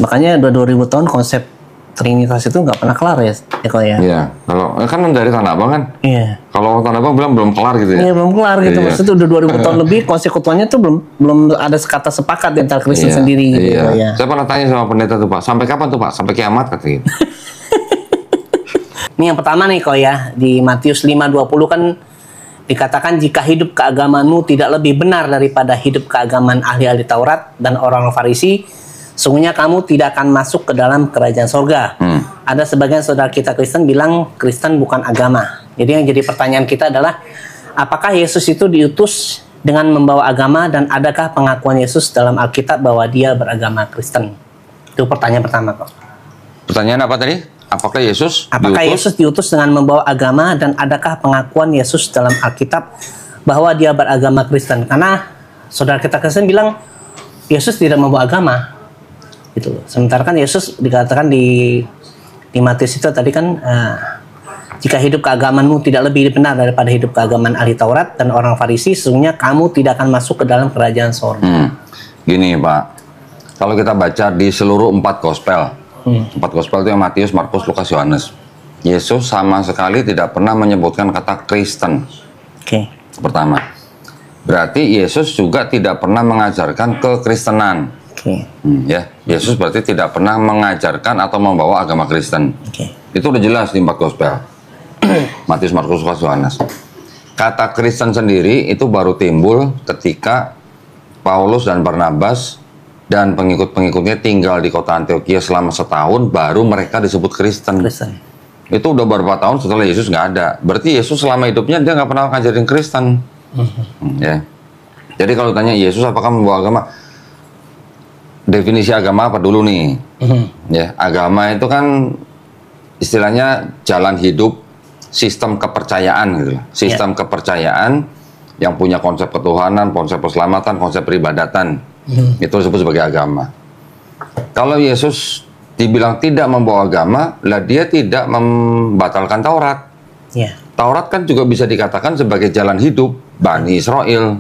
Makanya udah 2000 tahun konsep Trinitas itu nggak pernah kelar ya kok ya. Iya, kalau kan dari Tanah Abang kan. Iya. Kalau Tanah Abang bilang belum kelar gitu ya. Iya, belum kelar gitu. Iya. Maksudnya udah 2000 tahun lebih konsekuensinya tuh belum ada kata sepakat di antara Kristen sendiri gitu ya. Saya pernah tanya sama pendeta tuh Pak, sampai kapan tuh Pak? Sampai kiamat katanya. Ini yang pertama nih kok ya, di Matius 5:20 kan dikatakan jika hidup keagamanmu tidak lebih benar daripada hidup keagaman ahli-ahli Taurat dan orang Farisi, sungguhnya kamu tidak akan masuk ke dalam kerajaan sorga. Ada sebagian saudara kita Kristen bilang Kristen bukan agama. Jadi yang jadi pertanyaan kita adalah apakah Yesus itu diutus dengan membawa agama dan adakah pengakuan Yesus dalam Alkitab bahwa dia beragama Kristen? Itu pertanyaan pertama kok. Pertanyaan apa tadi? Apakah Yesus diutus dengan membawa agama dan adakah pengakuan Yesus dalam Alkitab bahwa dia beragama Kristen? Karena saudara kita Kristen bilang Yesus tidak membawa agama. Gitu. Sementara kan Yesus dikatakan di Matius itu tadi kan jika hidup keagamanmu tidak lebih benar daripada hidup keagaman ahli Taurat dan orang Farisi, sesungguhnya kamu tidak akan masuk ke dalam kerajaan sorga. Gini Pak, kalau kita baca di seluruh 4 gospel, 4 gospel itu yang Matius, Markus, Lukas, Yohanes, Yesus sama sekali tidak pernah menyebutkan kata Kristen. Pertama, berarti Yesus juga tidak pernah mengajarkan kekristenan. Ya, Yesus berarti tidak pernah mengajarkan atau membawa agama Kristen. Itu udah jelas di 4 gospel. Matius, Markus, Lukas, Yohanes. Kata Kristen sendiri itu baru timbul ketika Paulus dan Barnabas dan pengikut-pengikutnya tinggal di kota Antioquia selama setahun, baru mereka disebut Kristen. Itu udah beberapa tahun setelah Yesus nggak ada. Berarti Yesus selama hidupnya dia nggak pernah ngajarin Kristen. Ya. Jadi kalau tanya Yesus apakah membawa agama, definisi agama apa dulu nih? Ya, agama itu kan istilahnya jalan hidup, sistem kepercayaan gitu. Sistem kepercayaan yang punya konsep ketuhanan, konsep keselamatan, konsep peribadatan. Itu disebut sebagai agama. Kalau Yesus dibilang tidak membawa agama, lah dia tidak membatalkan Taurat. Taurat kan juga bisa dikatakan sebagai jalan hidup Bani Israel,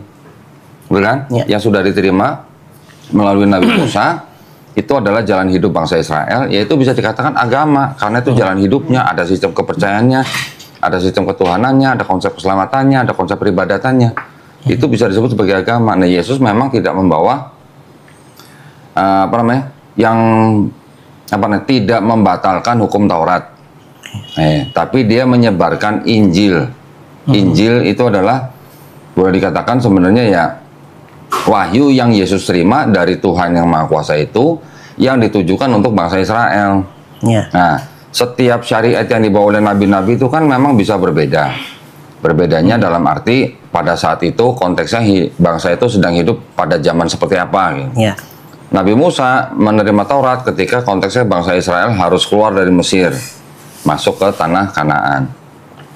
bukan? Yang sudah diterima melalui Nabi Musa, itu adalah jalan hidup bangsa Israel, yaitu bisa dikatakan agama, karena itu jalan hidupnya, ada sistem kepercayaannya, ada sistem ketuhanannya, ada konsep keselamatannya, ada konsep peribadatannya. Itu bisa disebut sebagai agama. Nah, Yesus memang tidak membawa tidak membatalkan hukum Taurat, tapi dia menyebarkan Injil. Injil itu adalah boleh dikatakan sebenarnya ya wahyu yang Yesus terima dari Tuhan yang Maha Kuasa itu yang ditujukan untuk bangsa Israel. Nah, setiap syariat yang dibawa oleh nabi-nabi itu kan memang bisa berbeda. Berbedanya dalam arti pada saat itu konteksnya bangsa itu sedang hidup pada zaman seperti apa gitu. Nabi Musa menerima Taurat ketika konteksnya bangsa Israel harus keluar dari Mesir, masuk ke tanah Kanaan.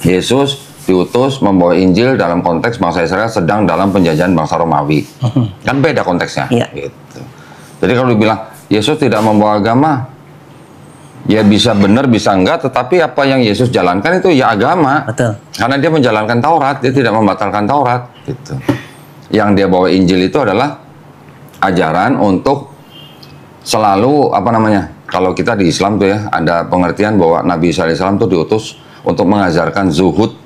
Yesus diutus membawa Injil dalam konteks bangsa Israel sedang dalam penjajahan bangsa Romawi. Kan beda konteksnya. Gitu. Jadi kalau dibilang Yesus tidak membawa agama, ya bisa benar bisa enggak, tetapi apa yang Yesus jalankan itu ya agama. Karena dia menjalankan Taurat, dia tidak membatalkan Taurat. Gitu. Yang dia bawa Injil itu adalah ajaran untuk selalu kalau kita di Islam tuh ya ada pengertian bahwa Nabi Isa alaihissalam tuh diutus untuk mengajarkan zuhud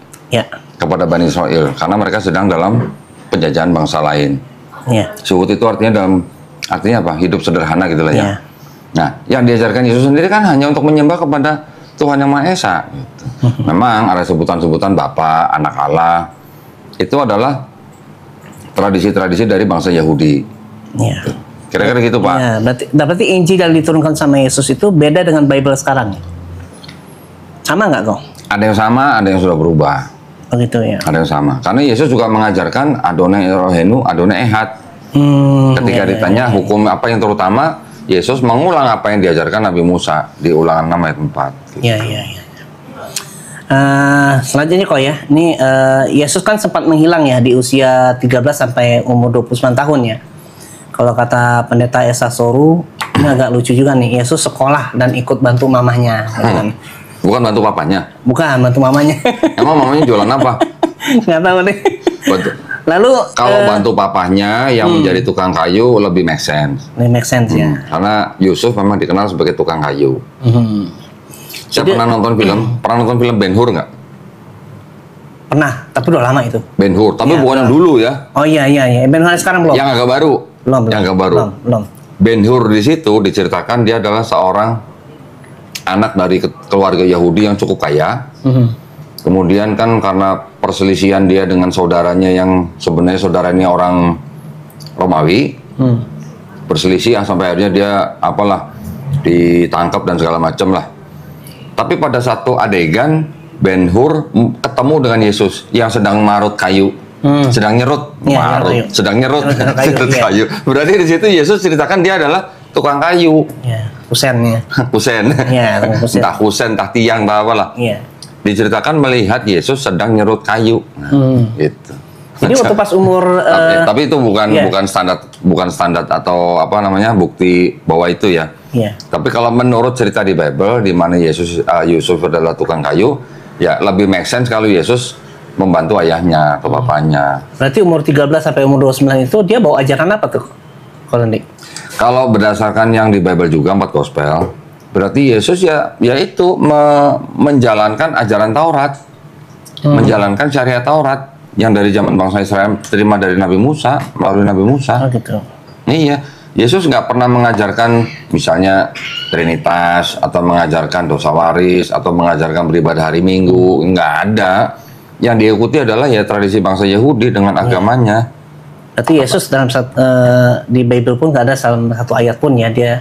kepada Bani Israel karena mereka sedang dalam penjajahan bangsa lain. Zuhud itu artinya apa? Hidup sederhana gitu lah ya. Nah, yang diajarkan Yesus sendiri kan hanya untuk menyembah kepada Tuhan Yang Maha Esa. Gitu. Memang ada sebutan-sebutan Bapa, Anak Allah. Itu adalah tradisi-tradisi dari bangsa Yahudi. Kira-kira gitu Pak. Berarti Injil yang diturunkan sama Yesus itu beda dengan Bible sekarang. Sama nggak kok? Ada yang sama, ada yang sudah berubah. Begitu ya. Ada yang sama. Karena Yesus juga mengajarkan Adonai Elohenu, Adonai Ehad. Ketika ditanya hukum apa yang terutama, Yesus mengulang apa yang diajarkan Nabi Musa di Ulangan 6 ayat 4. Gitu. Selanjutnya kok ya, ini Yesus kan sempat menghilang ya di usia 13 sampai umur 29 tahun ya. Kalau kata pendeta Esa Soru, ini agak lucu juga nih, Yesus sekolah dan ikut bantu mamahnya. Kan? Bukan bantu papanya? Bukan, bantu mamanya. Emang mamanya jualan apa? Nggak tahu deh. Lalu Kalau bantu papahnya yang menjadi tukang kayu lebih make sense. ini make sense ya. Karena Yusuf memang dikenal sebagai tukang kayu. Saya pernah nonton film Ben-Hur nggak? Pernah, tapi udah lama itu. Ben-Hur, tapi bukan yang dulu ya. Oh iya. Ben-Hur sekarang belum. Yang agak baru. Yang agak baru. Belum. Ben-Hur di situ diceritakan dia adalah seorang anak dari keluarga Yahudi yang cukup kaya. Kemudian kan karena perselisihan dia dengan saudaranya yang sebenarnya saudaranya orang Romawi, berselisih sampai akhirnya dia ditangkap dan segala macam lah. Tapi pada satu adegan Ben-Hur ketemu dengan Yesus yang sedang marut kayu. Sedang nyerut, sedang nyerut kayu. Berarti di situ Yesus ceritakan dia adalah tukang kayu. Ya, kusennya. Kusen. Ya, kusen. Entah kusen, entah tiang, entah apalah. Iya. Diceritakan melihat Yesus sedang nyerut kayu. Gitu. Jadi waktu pas umur tapi itu bukan standar atau bukti bahwa itu ya. Iya. Tapi kalau menurut cerita di Bible di mana Yusuf adalah tukang kayu, ya lebih make sense kalau Yesus membantu ayahnya atau bapaknya. Berarti umur 13 sampai umur 29 itu dia bawa ajaran apa tuh? Kalau berdasarkan yang di Bible juga 4 gospel, berarti Yesus yaitu menjalankan ajaran Taurat, menjalankan syariat Taurat yang dari zaman bangsa Israel terima dari Nabi Musa, melalui Nabi Musa. Oh gitu. Iya, Yesus nggak pernah mengajarkan misalnya Trinitas atau mengajarkan dosa waris atau mengajarkan beribadah hari Minggu, nggak ada. Yang diikuti adalah ya tradisi bangsa Yahudi dengan agamanya. Berarti Yesus dalam di Bible pun nggak ada salah satu ayat pun ya dia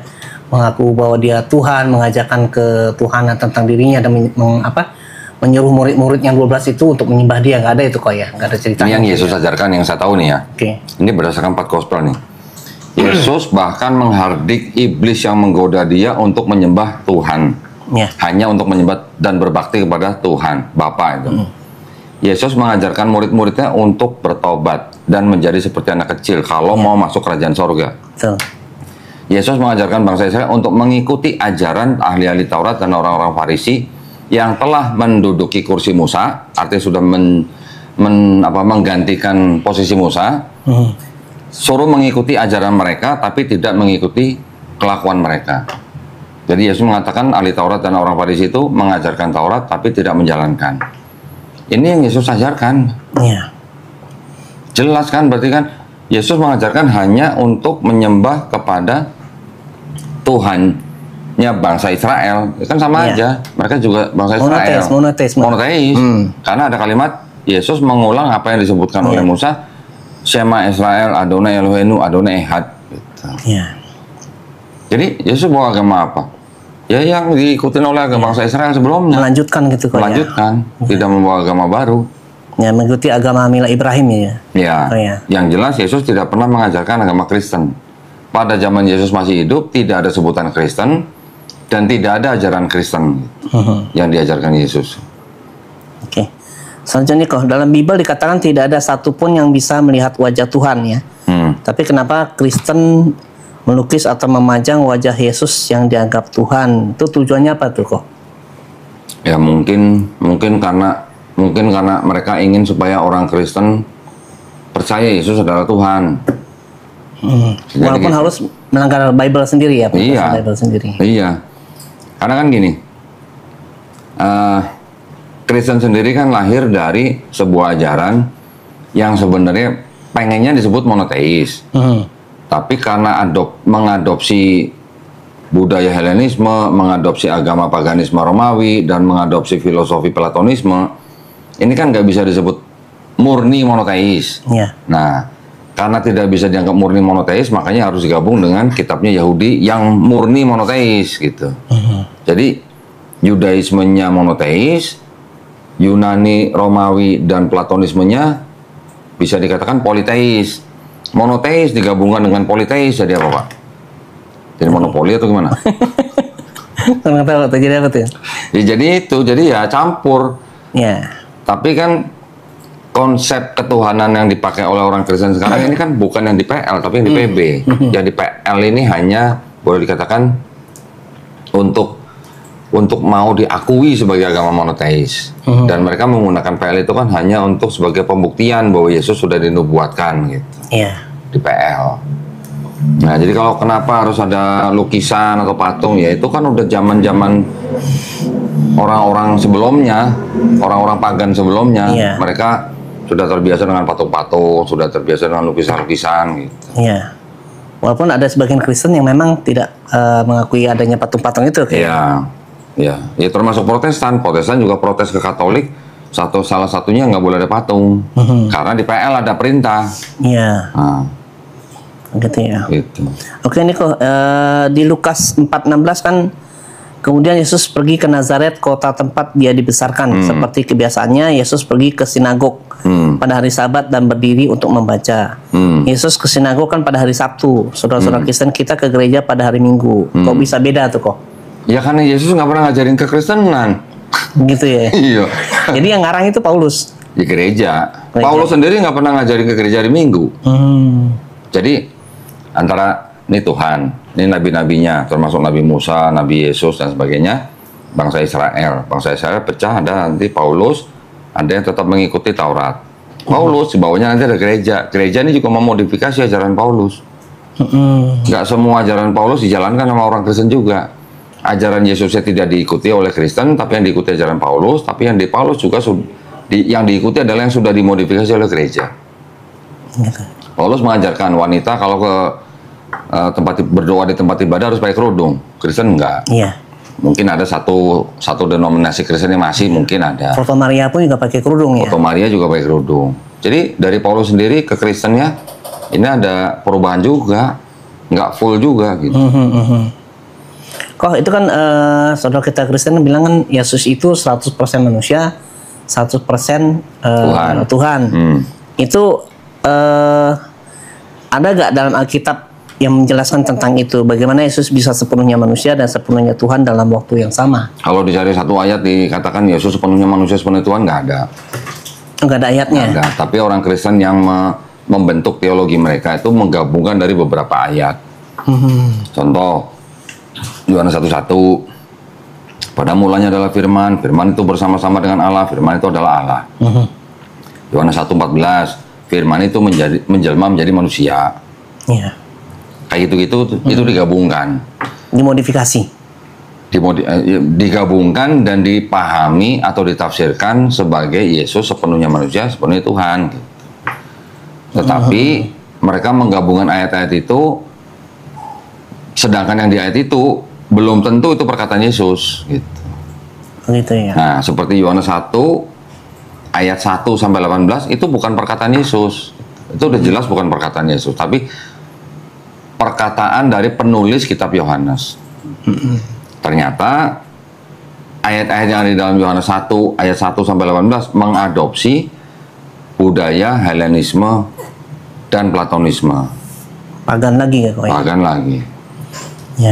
mengaku bahwa dia Tuhan, mengajarkan ketuhanan tentang dirinya dan menyuruh murid-murid yang 12 itu untuk menyembah dia. Nggak ada itu kok ya, nggak ada ceritanya. Ini yang Yesus ajarkan yang saya tahu nih ya. Oke. Ini berdasarkan 4 gospel nih. Yesus bahkan menghardik iblis yang menggoda dia untuk menyembah Tuhan. Ya. Hanya untuk menyembah dan berbakti kepada Tuhan, Bapa itu. Yesus mengajarkan murid-muridnya untuk bertobat dan menjadi seperti anak kecil kalau mau masuk kerajaan sorga. Betul. Yesus mengajarkan bangsa Israel untuk mengikuti ajaran ahli-ahli Taurat dan orang-orang Farisi yang telah menduduki kursi Musa, artinya sudah menggantikan posisi Musa. Suruh mengikuti ajaran mereka, tapi tidak mengikuti kelakuan mereka. Jadi Yesus mengatakan ahli Taurat dan orang Farisi itu mengajarkan Taurat, tapi tidak menjalankan. Ini yang Yesus ajarkan. Iya. Jelas kan, berarti kan Yesus mengajarkan hanya untuk menyembah kepada Tuhannya bangsa Israel. Kan sama aja. Mereka juga bangsa Israel. Monoteis. Karena ada kalimat Yesus mengulang apa yang disebutkan oleh Musa. Shema Israel, Adonai Eloheinu, Adonai Ehad. Gitu. Iya. Jadi Yesus bawa agama apa? Ya yang diikutin oleh bangsa Israel sebelumnya. Melanjutkan gitu kok. Melanjutkan, tidak membawa agama baru. Ya, mengikuti agama Mila Ibrahim ya. Ya. Oh, ya. Yang jelas Yesus tidak pernah mengajarkan agama Kristen. Pada zaman Yesus masih hidup tidak ada sebutan Kristen dan tidak ada ajaran Kristen yang diajarkan Yesus. Oke. Selanjutnya kok dalam Bible dikatakan tidak ada satupun yang bisa melihat wajah Tuhan ya. Tapi kenapa Kristen melukis atau memajang wajah Yesus yang dianggap Tuhan? Itu tujuannya apa tuh kok? Ya mungkin karena mereka ingin supaya orang Kristen percaya Yesus adalah Tuhan. Walaupun gitu. harus melanggar Bible sendiri ya, iya. Bible sendiri. Iya. Karena kan gini, Kristen sendiri kan lahir dari sebuah ajaran yang sebenarnya pengennya disebut monoteis. Tapi karena mengadopsi budaya Helenisme, mengadopsi agama paganisme Romawi, dan mengadopsi filosofi Platonisme, ini kan nggak bisa disebut murni monoteis. Yeah. Nah, karena tidak bisa dianggap murni monoteis, makanya harus digabung dengan kitabnya Yahudi yang murni monoteis gitu. Jadi Yudaismenya monoteis, Yunani, Romawi, dan Platonismenya bisa dikatakan politeis. Monoteis digabungkan dengan politeis jadi apa, Pak? Jadi monopoli atau gimana? Nggak tahu jadi apa tuh? Ya, jadi ya campur. Ya. Tapi kan konsep ketuhanan yang dipakai oleh orang Kristen sekarang ini kan bukan yang di PL tapi yang di PB. Yang di PL ini hanya boleh dikatakan untuk untuk mau diakui sebagai agama monoteis. Dan mereka menggunakan PL itu kan hanya untuk sebagai pembuktian bahwa Yesus sudah dinubuatkan gitu. Iya. Di PL. Nah, jadi kalau kenapa harus ada lukisan atau patung, ya itu kan udah zaman-zaman orang-orang sebelumnya, orang-orang pagan sebelumnya. Iya. Mereka sudah terbiasa dengan patung-patung, sudah terbiasa dengan lukisan-lukisan gitu. Iya. Walaupun ada sebagian Kristen yang memang tidak mengakui adanya patung-patung itu. Iya. Ya, ya termasuk Protestan. Protestan juga protes ke Katolik. Salah satunya nggak boleh ada patung, karena di PL ada perintah. Iya. Nah, gitu ya. gitu. Oke, ini kok di Lukas 4:16 kan, kemudian Yesus pergi ke Nazaret, kota tempat dia dibesarkan. Seperti kebiasaannya, Yesus pergi ke sinagog pada hari Sabat dan berdiri untuk membaca. Yesus ke sinagog kan pada hari Sabtu. Saudara-saudara Kristen kita ke gereja pada hari Minggu. Kok bisa beda tuh kok? Ya karena Yesus nggak pernah ngajarin kekristenan. Gitu ya. Iya. Jadi yang ngarang itu Paulus. Di gereja. Paulus sendiri nggak pernah ngajarin ke gereja hari Minggu. Jadi antara ini Tuhan, ini nabi-nabinya, termasuk Nabi Musa, Nabi Yesus dan sebagainya, bangsa Israel. Bangsa Israel pecah, ada nanti Paulus, ada yang tetap mengikuti Taurat. Paulus di bawahnya nanti ada gereja. Gereja ini juga memodifikasi ajaran Paulus. Nggak semua ajaran Paulus dijalankan sama orang Kristen juga. Ajaran Yesusnya tidak diikuti oleh Kristen, tapi yang diikuti ajaran Paulus. Tapi yang di Paulus juga yang diikuti adalah yang sudah dimodifikasi oleh gereja. Paulus mengajarkan wanita kalau ke berdoa di tempat ibadah harus pakai kerudung. Kristen enggak. Iya. Mungkin ada satu denominasi Kristen yang masih mungkin ada. Foto Maria pun juga pakai kerudung ya. Foto Maria juga pakai kerudung. Jadi dari Paulus sendiri ke Kristennya ini ada perubahan juga, nggak full juga gitu. Kok itu kan saudara kita Kristen bilang kan Yesus itu 100% manusia, 100% Tuhan. Itu ada gak dalam Alkitab yang menjelaskan tentang itu? Bagaimana Yesus bisa sepenuhnya manusia dan sepenuhnya Tuhan dalam waktu yang sama? Kalau dicari satu ayat dikatakan Yesus sepenuhnya manusia, sepenuhnya Tuhan, nggak ada. Nggak ada ayatnya? Nggak ada. Tapi orang Kristen yang membentuk teologi mereka itu menggabungkan dari beberapa ayat. Contoh, Yohanes 1:1, pada mulanya adalah firman, firman itu bersama-sama dengan Allah, firman itu adalah Allah. Yohanes 1:14, firman itu menjelma menjadi manusia. Iya. Kayak gitu-gitu, itu digabungkan. Dimodifikasi. Digabungkan dan dipahami atau ditafsirkan sebagai Yesus sepenuhnya manusia, sepenuhnya Tuhan. Tetapi mereka menggabungkan ayat-ayat itu, sedangkan yang di ayat itu belum tentu itu perkataan Yesus gitu. Gitu ya. Nah, seperti Yohanes 1 ayat 1 sampai 18 itu bukan perkataan Yesus. Itu udah jelas bukan perkataan Yesus, tapi perkataan dari penulis kitab Yohanes. Ternyata ayat-ayat yang ada di dalam Yohanes 1 ayat 1 sampai 18 mengadopsi budaya Helenisme dan Platonisme. Pagan lagi ya kok ya? Pagan lagi. Ya.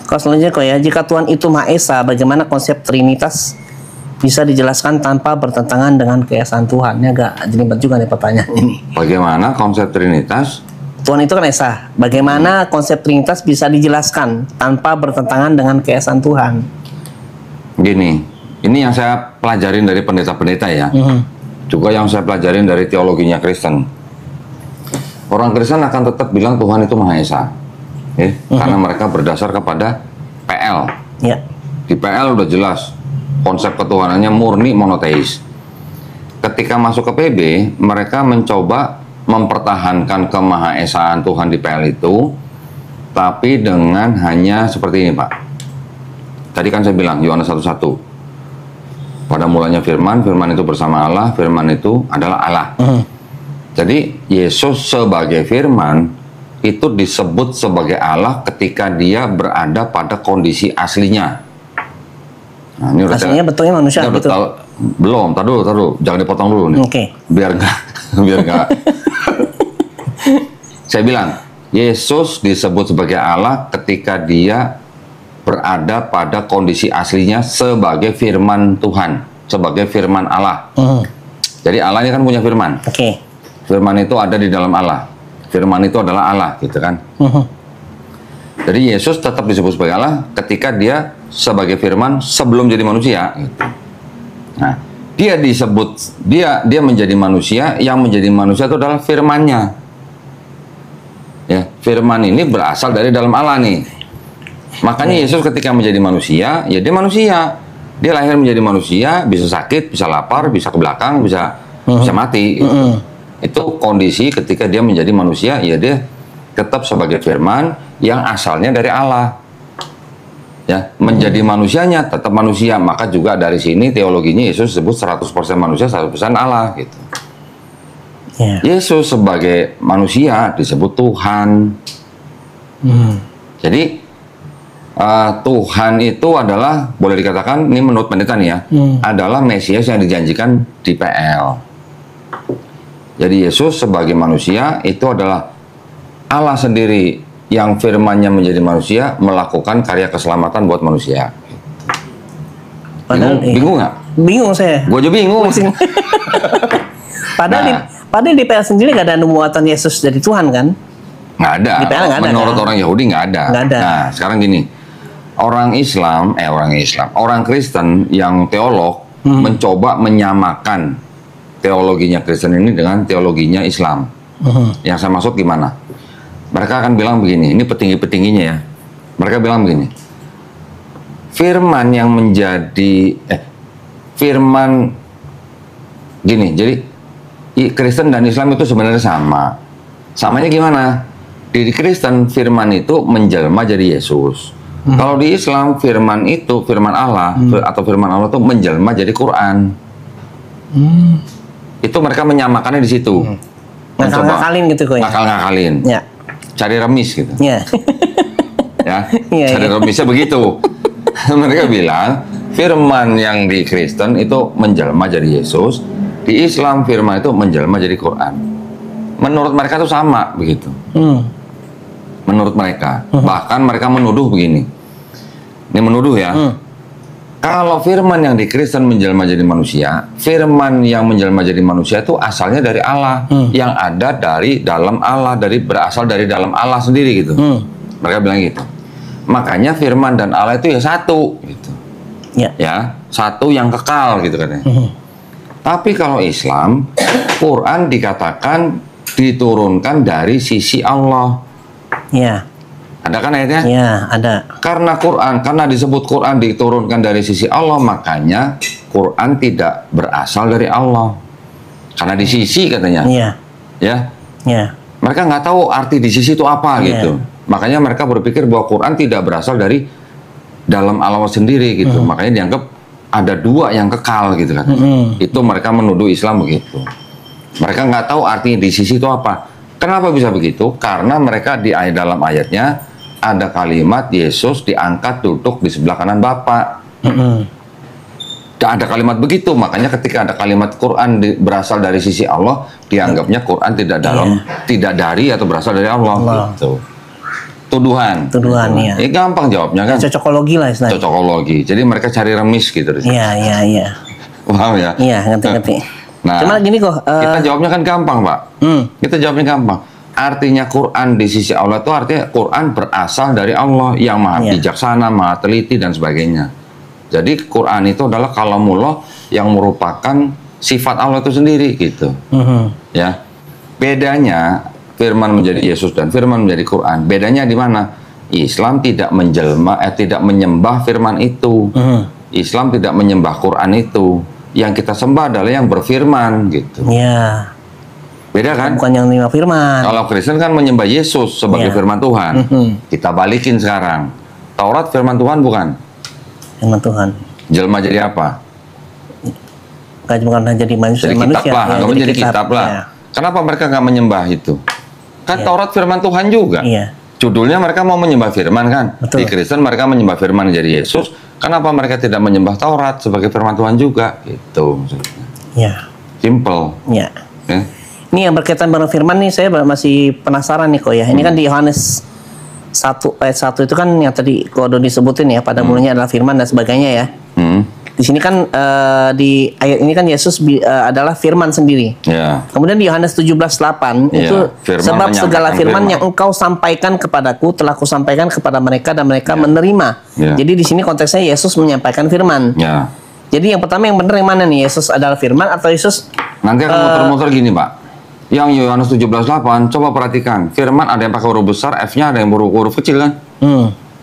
Kalau selanjutnya kok ya, jika Tuhan itu Maha Esa, bagaimana konsep Trinitas bisa dijelaskan tanpa bertentangan dengan keesaan Tuhan? Ya agak jelimet juga nih pertanyaan ini. Bagaimana konsep Trinitas? Tuhan itu kan Esa. Bagaimana konsep Trinitas bisa dijelaskan tanpa bertentangan dengan keesaan Tuhan? Gini, ini yang saya pelajarin dari pendeta-pendeta ya. Juga yang saya pelajarin dari teologinya Kristen. Orang Kristen akan tetap bilang Tuhan itu Maha Esa. Karena mereka berdasar kepada PL. Ya. Di PL udah jelas konsep ketuhanannya murni monoteis. Ketika masuk ke PB, mereka mencoba mempertahankan kemahaesaan Tuhan di PL itu, tapi dengan hanya seperti ini, Pak. Tadi kan saya bilang Yohanes 1:1. Pada mulanya firman, firman itu bersama Allah, firman itu adalah Allah. Jadi Yesus sebagai firman itu disebut sebagai Allah ketika dia berada pada kondisi aslinya. Nah, ini aslinya betulnya manusia gitu. Belum, tar dulu, jangan dipotong dulu nih. Oke. Biar enggak. Saya bilang, Yesus disebut sebagai Allah ketika dia berada pada kondisi aslinya sebagai firman Tuhan, sebagai firman Allah. Jadi Allah ini kan punya firman. Firman itu ada di dalam Allah. Firman itu adalah Allah, gitu kan. Jadi Yesus tetap disebut sebagai Allah ketika dia sebagai firman sebelum jadi manusia. Nah, dia disebut dia menjadi manusia, yang menjadi manusia itu adalah firman-Nya. Ya, firman ini berasal dari dalam Allah nih. Makanya Yesus ketika menjadi manusia, ya dia manusia. Dia lahir menjadi manusia, bisa sakit, bisa lapar, bisa ke belakang, bisa mati. Itu kondisi ketika dia menjadi manusia, ya dia tetap sebagai firman yang asalnya dari Allah. Ya, menjadi manusianya tetap manusia, maka juga dari sini teologinya Yesus disebut 100% manusia, 100% Allah gitu. Yesus sebagai manusia disebut Tuhan. Jadi Tuhan itu adalah, boleh dikatakan ini menurut pendeta nih ya, adalah Mesias yang dijanjikan di PL. Jadi Yesus sebagai manusia itu adalah Allah sendiri yang firman-Nya menjadi manusia, melakukan karya keselamatan buat manusia. Bingung nggak? Bingung saya. Gue aja bingung. Padahal di PL sendiri nggak ada nubuatan Yesus dari Tuhan kan? Nggak ada. Di PL nggak ada. Menurut orang Yahudi nggak ada. Nah, sekarang gini, orang Kristen yang teolog mencoba menyamakan teologinya Kristen ini dengan teologinya Islam. Yang saya maksud gimana? Mereka akan bilang begini, ini petinggi-petingginya ya. Mereka bilang begini, firman yang menjadi firman gini, jadi Kristen dan Islam itu sebenarnya sama. Samanya gimana? Di Kristen firman itu menjelma jadi Yesus. Kalau di Islam firman itu firman Allah atau firman Allah itu menjelma jadi Quran. Itu mereka menyamakannya di situ. Ngakal-ngakalin gitu kok ya. Ngakal-ngakalin. Ya. Cari remis gitu. Ya. Cari remisnya begitu. Mereka bilang firman yang di Kristen itu menjelma jadi Yesus, di Islam firman itu menjelma jadi Quran. Menurut mereka itu sama begitu. Menurut mereka, bahkan mereka menuduh begini. Ini menuduh ya. Kalau firman yang di Kristen menjelma jadi manusia, firman yang menjelma jadi manusia itu asalnya dari Allah, yang ada dari dalam Allah, berasal dari dalam Allah sendiri gitu. Mereka bilang gitu. Makanya firman dan Allah itu ya satu gitu. Ya, satu yang kekal gitu katanya. Tapi kalau Islam, Quran dikatakan diturunkan dari sisi Allah. Ya. Ada kan ayatnya? Ya, ada. Karena disebut Quran diturunkan dari sisi Allah, makanya Quran tidak berasal dari Allah. Karena di sisi katanya. Ya. Mereka nggak tahu arti di sisi itu apa gitu. Makanya mereka berpikir bahwa Quran tidak berasal dari dalam Allah sendiri gitu. Makanya dianggap ada dua yang kekal gitu kan. Itu mereka menuduh Islam begitu. Mereka nggak tahu artinya di sisi itu apa. Kenapa bisa begitu? Karena mereka di dalam ayatnya ada kalimat Yesus diangkat duduk di sebelah kanan Bapa. Ada kalimat begitu, makanya ketika ada kalimat Quran berasal dari sisi Allah, dianggapnya Quran tidak dari atau berasal dari Allah. Gitu. Tuduhan gitu. Ya. Gampang jawabnya kan. Cocokologi lah istilahnya. Cocokologi. Jadi mereka cari remis gitu. Iya. Paham ya? Iya, ngerti. Nah, cuma gini kok. Kita jawabnya kan gampang, Pak. Kita jawabnya gampang. Artinya Quran di sisi Allah itu artinya Quran berasal dari Allah yang maha bijaksana, maha teliti dan sebagainya. Jadi Quran itu adalah kalamullah yang merupakan sifat Allah itu sendiri gitu. Ya. Bedanya firman menjadi Yesus dan firman menjadi Quran. Bedanya di mana? Islam tidak tidak menyembah firman itu. Islam tidak menyembah Quran itu. Yang kita sembah adalah yang berfirman gitu. Iya. Beda kan? Bukan yang menyembah firman. Kalau Kristen kan menyembah Yesus sebagai firman Tuhan. Kita balikin sekarang. Taurat firman Tuhan bukan? Firman Tuhan. Jelma jadi apa? Bukan jadi manusia. Jadi kitab lah. Jadi kitab lah. Ya. Kenapa mereka nggak menyembah itu? Kan Taurat firman Tuhan juga. Iya. Judulnya mereka mau menyembah firman kan? Betul. Di Kristen mereka menyembah firman jadi Yesus. Kenapa mereka tidak menyembah Taurat sebagai firman Tuhan juga? Gitu maksudnya. Iya. Simple. Iya. Ya. Ini yang berkaitan dengan firman nih, saya masih penasaran nih kok ya. Ini kan di Yohanes 1 ayat 1 itu kan yang tadi kode disebutin ya, pada mulanya adalah firman dan sebagainya ya. Di Di sini kan di ayat ini kan Yesus adalah firman sendiri. Ya. Kemudian di Yohanes 17:8 itu Firman sebab segala menyampaikan firman firman. yang engkau sampaikan kepadaku telah kusampaikan kepada mereka dan mereka menerima. Ya. Jadi di sini konteksnya Yesus menyampaikan firman. Ya. Jadi yang pertama yang benar yang mana nih? Yesus adalah firman atau Yesus Nanti akan muter-muter gini, Pak. Yang Yohanes 17:8, coba perhatikan. Firman ada yang pakai huruf besar, F-nya ada yang huruf kecil kan?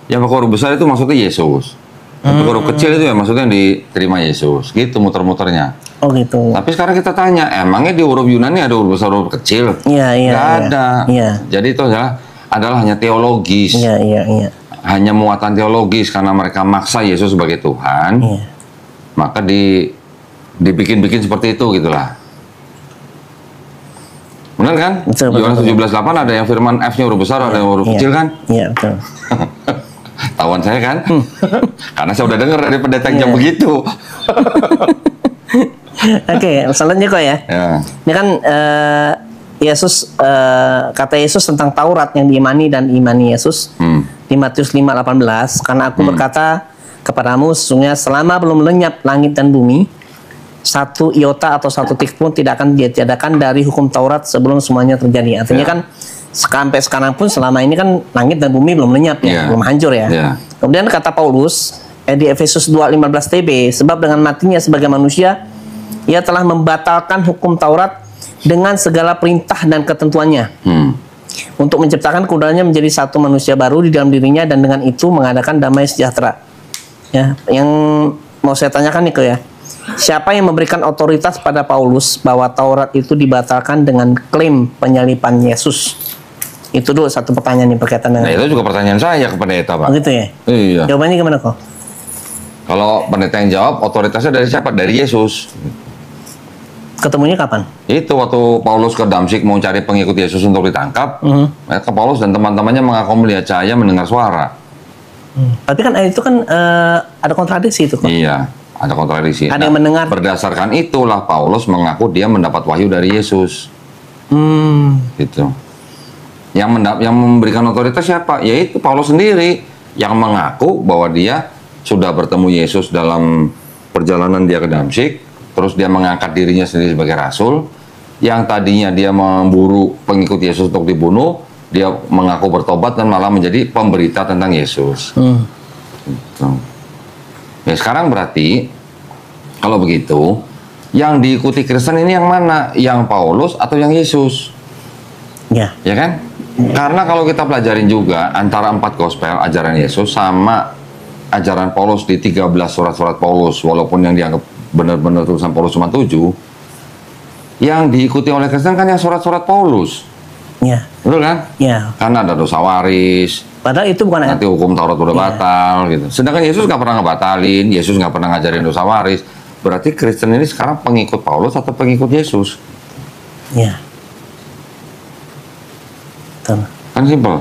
Yang pakai huruf besar itu maksudnya Yesus. Yang pakai huruf kecil itu ya maksudnya yang diterima Yesus. Gitu muter-muternya. Oh gitu. Tapi sekarang kita tanya, emangnya di huruf Yunani ada huruf besar, huruf kecil? Iya, iya. Nggak iya. ada. Iya. Jadi itu adalah hanya teologis. Iya, iya, iya. Hanya muatan teologis karena mereka maksa Yesus sebagai Tuhan. Iya. Maka dibikin-bikin seperti itu gitulah. Benar kan? Betul, Yohanes betul. 17:8 ada yang firman F-nya huruf besar, ada yang huruf Iya. kecil kan? Iya, betul. Tawan saya kan? Karena saya udah dengar dari pendeta yang Iya. begitu. Oke, selanjutnya kok ya. Ya. Ini kan Yesus kata Yesus tentang Taurat yang diimani dan imani Yesus di Matius 5:18, karena aku berkata kepadamu sesungguhnya selama belum lenyap langit dan bumi satu iota atau satu titik pun tidak akan ditiadakan dari hukum Taurat sebelum semuanya terjadi. Artinya Ya. kan sampai sekarang pun selama ini kan langit dan bumi belum lenyap Ya. ya, belum hancur ya. Ya. Kemudian kata Paulus di Efesus 2:15 TB, sebab dengan matinya sebagai manusia ia telah membatalkan hukum Taurat dengan segala perintah dan ketentuannya untuk menciptakan keduanya menjadi satu manusia baru di dalam dirinya dan dengan itu mengadakan damai sejahtera. Ya, yang mau saya tanyakan nih ya, siapa yang memberikan otoritas pada Paulus bahwa Taurat itu dibatalkan dengan klaim penyalipan Yesus? Itu dulu satu pertanyaan yang berkaitan Nah dengan itu juga pertanyaan saya ke pendeta, Pak. begitu ya. Iya. Jawabannya gimana kok? Kalau pendeta yang jawab, otoritasnya dari siapa? Dari Yesus. Ketemunya kapan? Itu waktu Paulus ke Damsyik mau cari pengikut Yesus untuk ditangkap, maka Paulus dan teman-temannya mengaku melihat cahaya, mendengar suara. Tapi kan itu kan ada kontradiksi itu kok. Iya, ada kontradiksi. Ada yang mendengar. Berdasarkan itulah Paulus mengaku dia mendapat wahyu dari Yesus. Gitu. Yang memberikan otoritas siapa? Yaitu Paulus sendiri yang mengaku bahwa dia sudah bertemu Yesus dalam perjalanan dia ke Damsyik, terus dia mengangkat dirinya sendiri sebagai rasul. Yang tadinya dia memburu pengikut Yesus untuk dibunuh, dia mengaku bertobat dan malah menjadi pemberita tentang Yesus. Gitu. Ya sekarang berarti kalau begitu, yang diikuti Kristen ini yang mana? Yang Paulus atau yang Yesus? Ya. Ya kan? Karena kalau kita pelajarin juga antara 4 gospel ajaran Yesus sama ajaran Paulus di 13 surat-surat Paulus, walaupun yang dianggap benar-benar tulisan Paulus cuma 7, yang diikuti oleh Kristen kan yang surat-surat Paulus. Ya. Betul kan? Ya. Karena ada dosa waris, Padahal itu bukan nanti hukum Taurat udah batal gitu. Sedangkan Yesus nggak pernah ngebatalin, Yesus nggak pernah ngajarin dosa waris. Berarti Kristen ini sekarang pengikut Paulus atau pengikut Yesus? Ya. Betul. Kan simpel.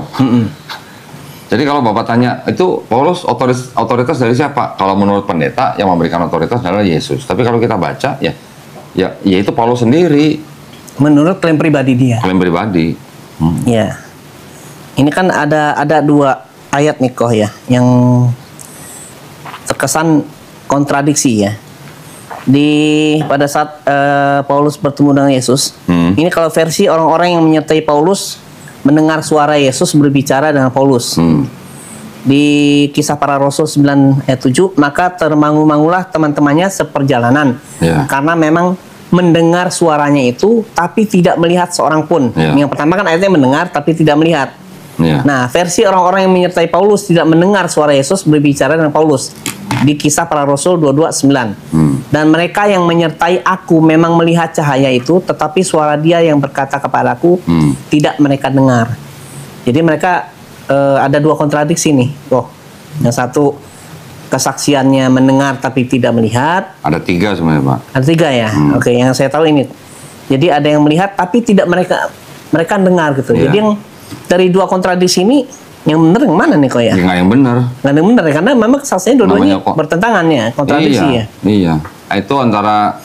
Jadi kalau Bapak tanya, itu Paulus otoritas dari siapa? Kalau menurut pendeta yang memberikan otoritas adalah Yesus. Tapi kalau kita baca ya itu Paulus sendiri, Menurut klaim pribadi dia. klaim pribadi. Ya. Ini kan ada 2 ayat nih kok ya yang terkesan kontradiksi ya. Pada saat Paulus bertemu dengan Yesus, ini kalau versi orang-orang yang menyertai Paulus mendengar suara Yesus berbicara dengan Paulus. Di Kisah Para Rasul 9 ayat 7, maka termangu-mangulah teman-temannya seperjalanan. Ya. Karena memang mendengar suaranya itu tapi tidak melihat seorang pun. Ya. Yang pertama kan ayatnya mendengar tapi tidak melihat. Ya. Nah, versi orang-orang yang menyertai Paulus tidak mendengar suara Yesus berbicara dengan Paulus di Kisah Para Rasul 22:9. Dan mereka yang menyertai aku memang melihat cahaya itu, tetapi suara dia yang berkata kepadaku tidak mereka dengar. Jadi mereka ada 2 kontradiksi nih. Yang satu kesaksiannya mendengar tapi tidak melihat. Ada 3 sebenarnya, Pak. Ada 3 ya. Oke, yang saya tahu ini. Jadi ada yang melihat tapi tidak mereka dengar gitu. Iya. Jadi yang dari 2 kontradiksi ini yang benar yang mana nih kok ya? Ya, nggak yang benar. Nggak ada yang benar ya, karena memang kesaksiannya dua-duanya Namanya kok. bertentangan ya, kontradiksi ya. Iya. Itu antara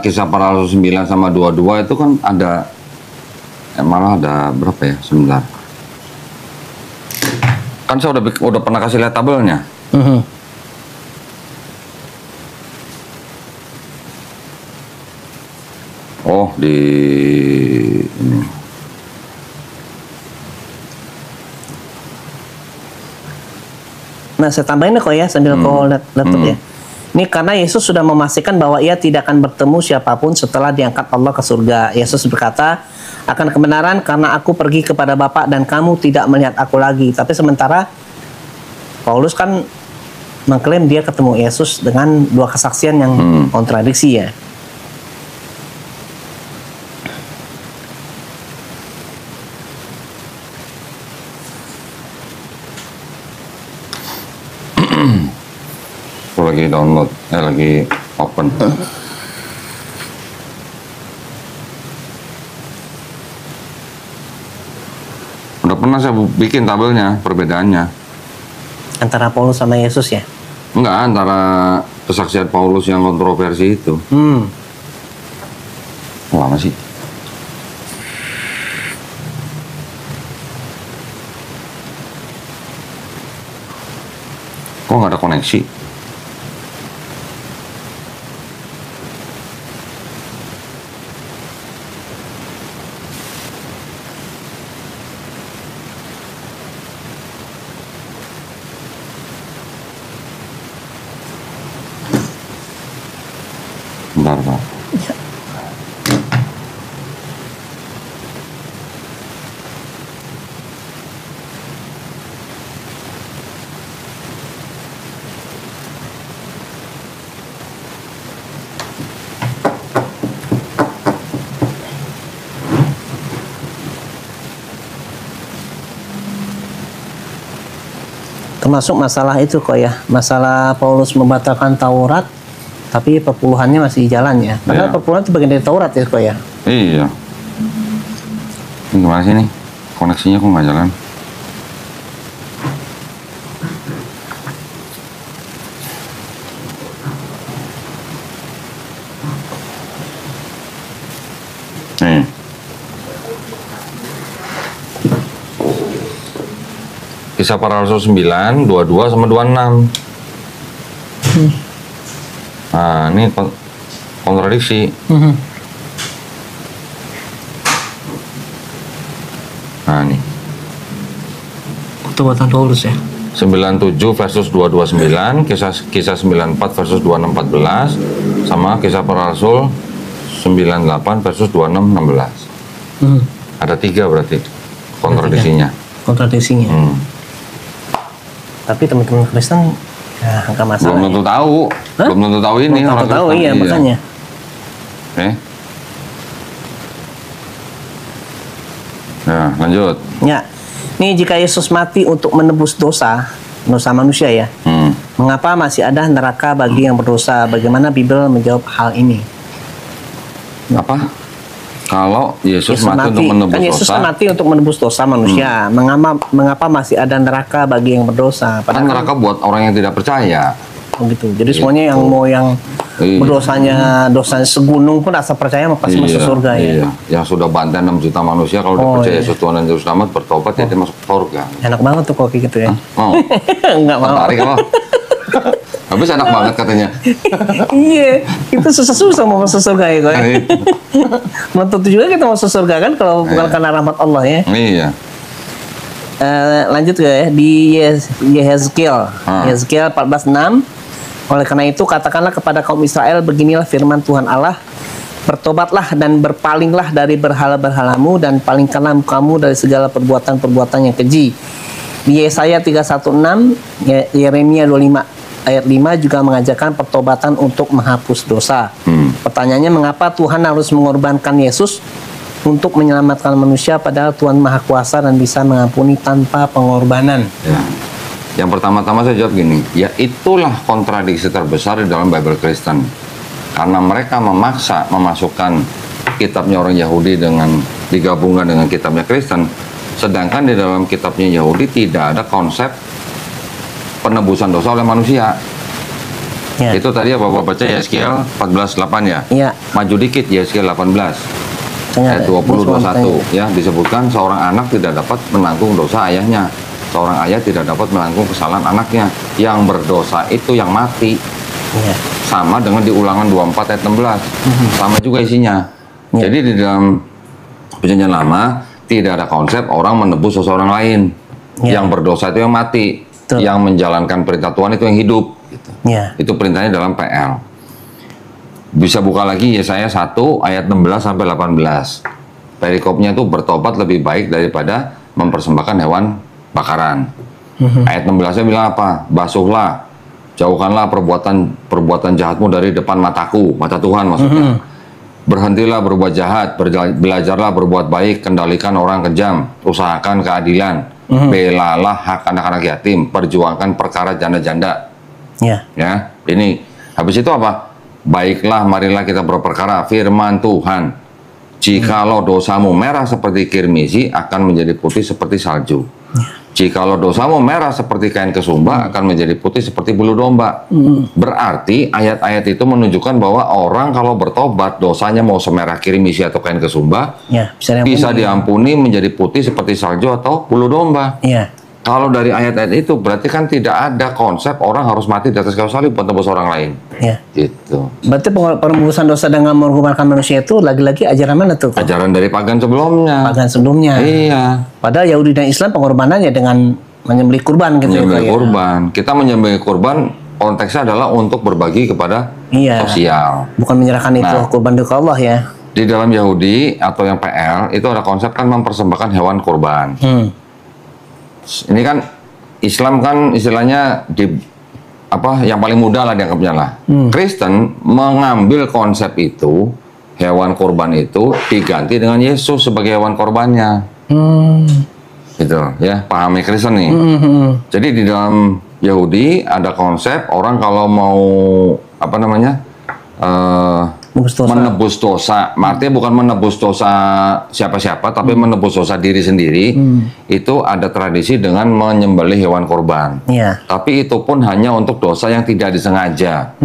Kisah Para Rasul 9 sama 22 itu kan ada malah ada berapa ya? Sebentar. Kan saya udah pernah kasih lihat tabelnya. Oh, di ini. Nah, saya tambahin kok ya sambil kau lihat laptop ya. Ini karena Yesus sudah memastikan bahwa ia tidak akan bertemu siapapun setelah diangkat Allah ke surga. Yesus berkata, akan kebenaran karena aku pergi kepada Bapa dan kamu tidak melihat aku lagi. Tapi sementara Paulus kan mengklaim dia ketemu Yesus dengan dua kesaksian yang kontradiksi ya. Aku lagi download, lagi open. Udah pernah saya bikin tabelnya, perbedaannya. Antara Paulus sama Yesus ya. Enggak, antara kesaksian Paulus yang kontroversi itu. Lama sih. Kok nggak ada koneksi? Bentar, Pak. Termasuk masalah itu kok ya, masalah Paulus membatalkan Taurat, tapi perpuluhannya masih jalan ya. Padahal perpuluhan itu bagian dari Taurat ya kok ya. Iya. Ini gimana sih nih? Koneksinya kok nggak jalan? Nih. Kisah Para Rasul 9, 22 sama 26. Nah, ini kontradiksi. Nah, nih. Perbuatan Paulus ya. 97 versus 229, kisah 94 versus 2614, sama kisah Para Rasul 98 versus 2616. Ada 3 berarti kontradiksinya. Kontradiksinya. Tapi teman-teman Kristen ya nggak masalah. Belum tentu tahu. Belum tentu tahu ini belum orang tentu tahu, Kristen. iya makanya. Ya, lanjut. Ya, ini jika Yesus mati untuk menebus dosa manusia ya, mengapa masih ada neraka bagi yang berdosa? Bagaimana Bible menjawab hal ini? Apa? Kalau Yesus mati untuk menebus kan Yesus dosa, mati untuk menebus dosa manusia. Mengapa masih ada neraka bagi yang berdosa? Padahal neraka buat orang yang tidak percaya. Begitu. Jadi semuanya yang mau yang berdosanya segunung pun asal percaya pasti masuk surga ya. Iya. Yang sudah bantai 6 juta manusia kalau dipercaya Yesus Tuhan dan Juru Selamat bertobat ya dia masuk surga. Enak banget tuh kok kayak gitu ya. Mau? Enggak mau. Tertarik apa? Habis enak banget katanya. Iya, itu susah-susah mau masuk surga ya kok. Belum tentu juga kita masuk surga kan kalau bukan karena rahmat Allah ya. Iya. Lanjut ya di Yehezkiel 14:6. Oleh karena itu katakanlah kepada kaum Israel, beginilah firman Tuhan Allah, bertobatlah dan berpalinglah dari berhala-berhalamu dan palingkanlah kamu dari segala perbuatan-perbuatan yang keji. Di Yesaya 3:1-6, Yeremia 25 ayat 5 juga mengajarkan pertobatan untuk menghapus dosa. Pertanyaannya, mengapa Tuhan harus mengorbankan Yesus untuk menyelamatkan manusia padahal Tuhan Maha Kuasa dan bisa mengampuni tanpa pengorbanan? Ya. Yang pertama-tama saya jawab gini, ya itulah kontradiksi terbesar di dalam Bible Kristen. Karena mereka memaksa memasukkan kitabnya orang Yahudi dengan digabungkan dengan kitabnya Kristen, sedangkan di dalam kitabnya Yahudi tidak ada konsep penebusan dosa oleh manusia. Ya. Itu tadi apa Bapak baca Yesaya 14:8 ya? Iya. Maju dikit Yesaya 18 ayat 20-21 ya, disebutkan seorang anak tidak dapat menanggung dosa ayahnya. Seorang ayah tidak dapat menanggung kesalahan anaknya. Yang berdosa itu yang mati. Iya. Sama dengan di Ulangan 24 ayat 16. Sama juga isinya. Ya. Jadi di dalam Perjanjian Lama tidak ada konsep orang menebus seseorang lain. Ya. Yang berdosa itu yang mati, Betul. yang menjalankan perintah Tuhan itu yang hidup. Gitu. Ya. Itu perintahnya dalam PL. Bisa buka lagi Yesaya 1 ayat 16 sampai 18. Perikopnya itu bertobat lebih baik daripada mempersembahkan hewan bakaran. Ayat 16-nya bilang apa? Basuhlah, jauhkanlah perbuatan jahatmu dari depan mataku, mata Tuhan maksudnya. Berhentilah berbuat jahat, belajarlah berbuat baik, kendalikan orang kejam, usahakan keadilan, belalah hak anak-anak yatim, perjuangkan perkara janda-janda. Ya. Ya, ini habis itu apa? Baiklah, marilah kita berperkara firman Tuhan. Jikalau dosamu merah seperti kirmisi, akan menjadi putih seperti salju. Jikalau dosamu merah seperti kain kesumba, akan menjadi putih seperti bulu domba. Berarti ayat-ayat itu menunjukkan bahwa orang kalau bertobat, dosanya mau semerah kirmisi atau kain kesumba, Ya, bisa diampuni menjadi putih seperti salju atau bulu domba. Ya. Kalau dari ayat-ayat itu berarti kan tidak ada konsep orang harus mati di atas kayu salib buat tebus orang lain. Ya. Gitu. Berarti penebusan dosa dengan mengorbankan manusia itu lagi-lagi ajaran mana tuh? Ajaran dari pagan sebelumnya. Pagan sebelumnya. Iya. Padahal Yahudi dan Islam pengorbanannya dengan menyembelih kurban gitu. Menyembelih kurban. Kita menyembelih kurban konteksnya adalah untuk berbagi kepada Iya. sosial. Bukan menyerahkan itu kurban ke Allah ya. Di dalam Yahudi atau yang PL itu ada konsep kan mempersembahkan hewan kurban. Ini kan Islam kan istilahnya yang paling mudah lah dianggapnya lah. Kristen mengambil konsep itu, hewan kurban itu diganti dengan Yesus sebagai hewan korbannya. Gitu ya, pahami Kristen nih. Jadi di dalam Yahudi ada konsep orang kalau mau menebus dosa, artinya bukan menebus dosa siapa-siapa, tapi menebus dosa diri sendiri. Itu ada tradisi dengan menyembelih hewan kurban. Iya. Tapi itu pun hanya untuk dosa yang tidak disengaja.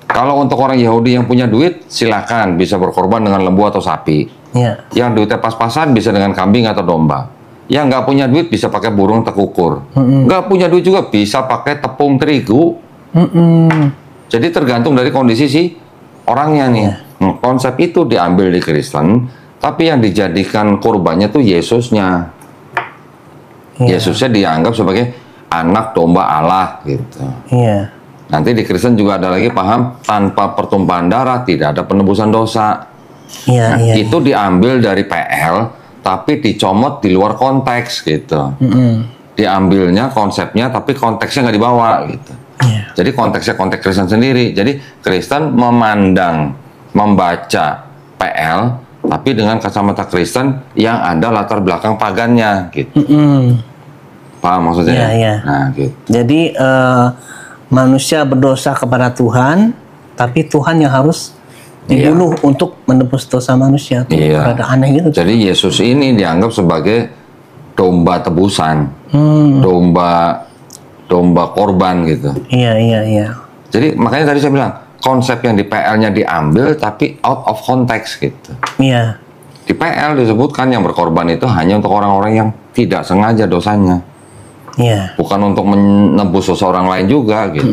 Kalau untuk orang Yahudi yang punya duit, silakan bisa berkorban dengan lembu atau sapi. Iya. Yang duitnya pas-pasan bisa dengan kambing atau domba. Yang nggak punya duit bisa pakai burung tekukur. Nggak punya duit juga bisa pakai tepung terigu. Jadi tergantung dari kondisi si orangnya nih. Konsep itu diambil di Kristen, tapi yang dijadikan kurbannya tuh Yesusnya. Yesusnya dianggap sebagai anak domba Allah gitu. Iya. Nanti di Kristen juga ada lagi paham tanpa pertumpahan darah tidak ada penebusan dosa. Iya. Nah, itu diambil dari PL, tapi dicomot di luar konteks gitu. Diambilnya konsepnya, tapi konteksnya nggak dibawa gitu. Jadi konteksnya konteks Kristen sendiri. Jadi Kristen membaca PL, tapi dengan kacamata Kristen yang ada latar belakang pagannya, gitu. Paham maksudnya? Iya. Nah, gitu. Jadi manusia berdosa kepada Tuhan, tapi Tuhan yang harus dibunuh untuk menebus dosa manusia. Iya. Rada aneh gitu. Jadi Yesus ini dianggap sebagai domba tebusan, domba korban gitu. Iya. Jadi makanya tadi saya bilang konsep yang di PL-nya diambil tapi out of context gitu. Iya. Di PL disebutkan yang berkorban itu hanya untuk orang-orang yang tidak sengaja dosanya. Iya. Bukan untuk menebus dosa orang lain juga gitu.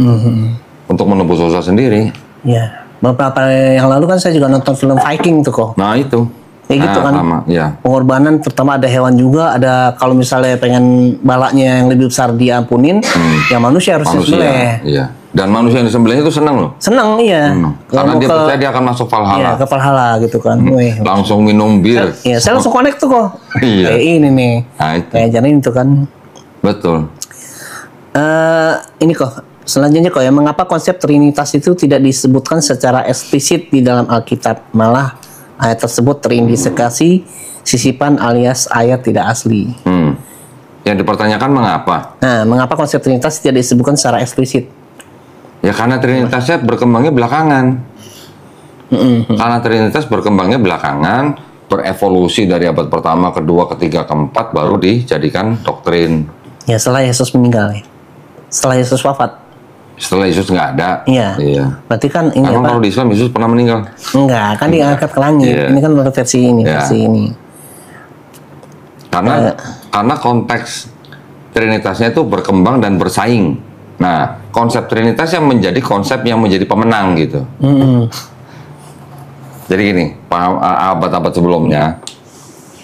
Untuk menebus dosa sendiri. Iya. Beberapa yang lalu kan saya juga nonton film Viking tuh kok. Nah itu. Kayak gitu kan. Sama, ya. Pengorbanan pertama ada hewan juga, ada kalau misalnya pengen balaknya yang lebih besar diampunin, ya manusia harus disembelih. Iya. Dan manusia yang disembelihnya itu senang loh. Senang, iya. Karena dia percaya dia akan masuk Valhalla. Iya, ke Valhalla gitu kan. Langsung minum bir. Iya, saya langsung connect tuh kok. Iya. Kayak ini nih. Nah, itu. Kayak jalan itu kan. Betul. Ini kok. Selanjutnya kok ya, mengapa konsep Trinitas itu tidak disebutkan secara eksplisit di dalam Alkitab? Malah ayat tersebut terindikasi sisipan alias ayat tidak asli. Yang dipertanyakan mengapa? Nah, mengapa konsep Trinitas tidak disebutkan secara eksplisit? Ya karena Trinitasnya berkembangnya belakangan. Karena Trinitas berkembangnya belakangan, berevolusi dari abad pertama, kedua, ketiga, keempat, baru dijadikan doktrin. Ya setelah Yesus meninggal ya. Setelah Yesus wafat. Setelah Yesus nggak ada. Iya. Berarti kan ini Emang apa? kalau di Islam Yesus pernah meninggal? Enggak, kan diangkat ke langit. Iya. Ini kan versi ini, versi ini. Karena konteks Trinitasnya itu berkembang dan bersaing. Nah, konsep Trinitas yang menjadi konsep yang menjadi pemenang gitu. Jadi gini, abad-abad sebelumnya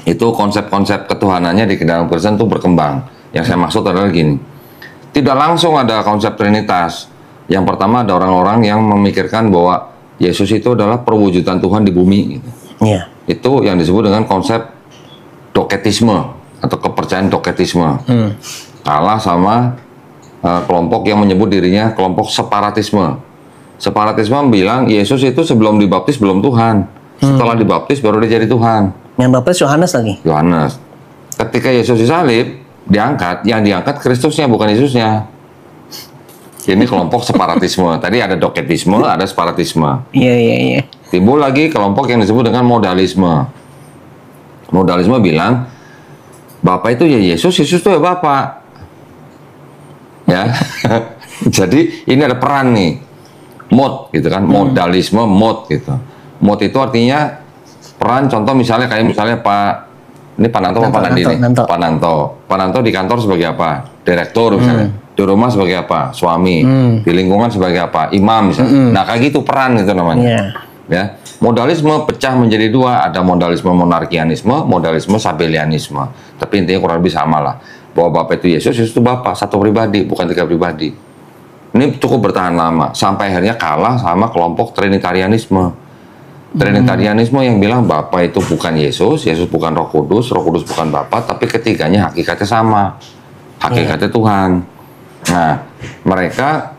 itu konsep-konsep ketuhanannya di dalam Kristen itu berkembang. Yang saya maksud adalah gini, tidak langsung ada konsep Trinitas. Yang pertama ada orang-orang yang memikirkan bahwa Yesus itu adalah perwujudan Tuhan di bumi. Gitu. Iya. Itu yang disebut dengan konsep doketisme atau kepercayaan doketisme. Kalah sama kelompok yang menyebut dirinya kelompok separatisme. Separatisme bilang Yesus itu sebelum dibaptis belum Tuhan. Setelah dibaptis baru dia jadi Tuhan. Yang baptis Yohanes lagi. Yohanes. Ketika Yesus disalib, diangkat, yang diangkat Kristusnya bukan Yesusnya. Ini kelompok separatisme. Tadi ada doketisme, ada separatisme. Iya. Timbul lagi kelompok yang disebut dengan modalisme. Modalisme bilang Bapak itu ya Yesus, Yesus itu ya Bapak. Ya. Jadi ini ada peran nih. Mod gitu kan, modalisme, mod gitu. Mod itu artinya peran, contoh misalnya kayak Pak Nanto apa Pak Nandi nih? Pak Nanto di kantor sebagai apa? Direktur misalnya. Di rumah sebagai apa? Suami. Di lingkungan sebagai apa? Imam misalnya. Nah kayak gitu peran itu namanya. Ya, modalisme pecah menjadi dua, ada modalisme monarkianisme, modalisme sabellianisme. Tapi intinya kurang lebih sama lah. Bahwa Bapak itu Yesus, Yesus itu Bapak, satu pribadi, bukan tiga pribadi. Ini cukup bertahan lama, sampai akhirnya kalah sama kelompok Trinitarianisme. Trinitarianisme yang bilang Bapa itu bukan Yesus, Yesus bukan Roh Kudus bukan Bapa, tapi ketiganya hakikatnya sama, hakikatnya Tuhan. Nah, mereka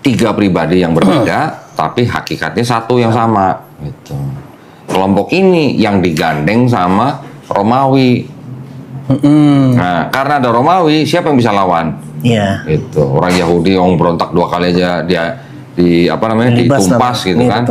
tiga pribadi yang berbeda, tapi hakikatnya satu yang sama. Gitu. Kelompok ini yang digandeng sama Romawi. Nah, karena ada Romawi, siapa yang bisa lawan? Iya. Itu orang Yahudi yang berontak 2 kali aja dia ditumpas gitu kan.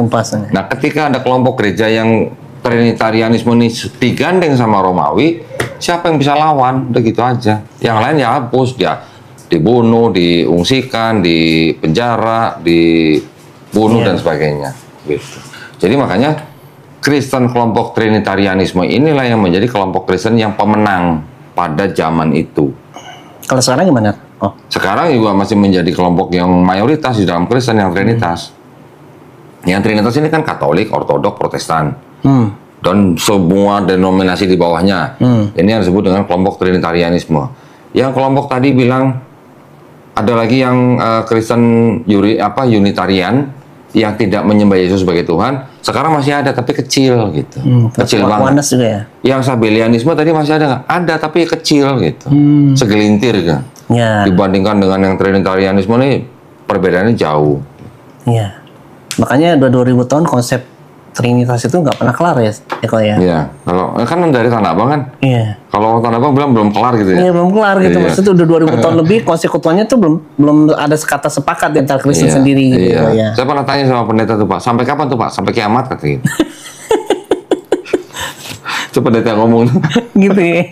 Nah, ketika ada kelompok gereja yang Trinitarianisme ini digandeng sama Romawi, siapa yang bisa lawan? Udah gitu aja. Yang lain ya hapus, dia dibunuh, diungsikan, dipenjara, dibunuh dan sebagainya. Gitu. Jadi makanya Kristen kelompok Trinitarianisme inilah yang menjadi kelompok Kristen yang pemenang pada zaman itu. Kalau sekarang gimana? Oh. Sekarang juga masih menjadi kelompok yang mayoritas di dalam Kristen yang Trinitas. Yang Trinitas ini kan Katolik, Ortodok, Protestan. Dan semua denominasi di bawahnya. Ini yang disebut dengan kelompok Trinitarianisme. Yang kelompok tadi bilang ada lagi yang Kristen Unitarian yang tidak menyembah Yesus sebagai Tuhan. Sekarang masih ada tapi kecil gitu. Kecil banget. Juga ya? Yang Sabellianisme tadi masih ada nggak? Ada tapi kecil gitu. Segelintir kan. Ya. Dibandingkan dengan yang Trinitarianisme ini perbedaannya jauh. Iya. Makanya 2000 tahun konsep Trinitas itu nggak pernah kelar ya, Eko ya? Iya. Kalau kan dari Tanah Abang kan? Iya. Kalau Tanah Abang bilang belum kelar gitu ya? Iya, belum kelar gitu. Maksudnya udah 2000 tahun lebih konsekuensinya tuh belum ada kata sepakat di antara Kristen sendiri gitu ya. Saya pernah tanya sama pendeta tuh Pak, sampai kapan tuh Pak? Sampai kiamat katanya. Itu pendeta ngomong. Gitu ya.